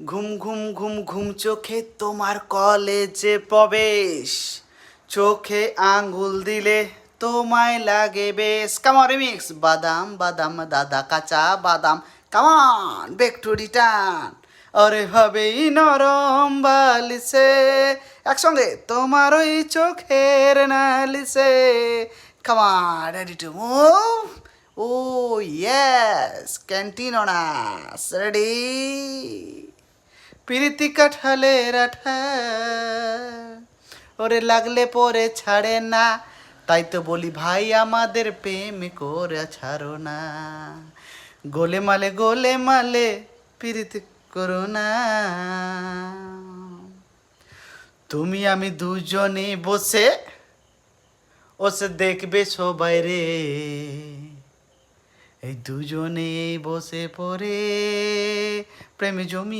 ঘুম ঘুম ঘুম ঘুম চোখে তোমার কলেজে প্রবেশ, চোখে আঙ্গুল দিলে তোমায় লাগে বেশ। কামন রিমিক্স, বাদাম বাদাম দাদা কাঁচা বাদাম, কামন ব্যাক টু রিটার্ন। আরে ভাবেই নরম বালিসে, একসঙ্গে তোমার ওই চোখের নালিসে। Come on, ready to move. Oh yes, ক্যান্টিনোনাস রেডি। প্রীতি কাঠালের আঠা, ওরে লাগলে পরে ছাড়ে না, তাই তো বলি ভাই আমাদের প্রেম করে ছাড়ো না। গোলে মালে প্রীতি করো না। তুমি আমি দুজনে বসে ওসে দেখবে সবাই রে, এই দুজনে বসে পড়ে প্রেমে জমি।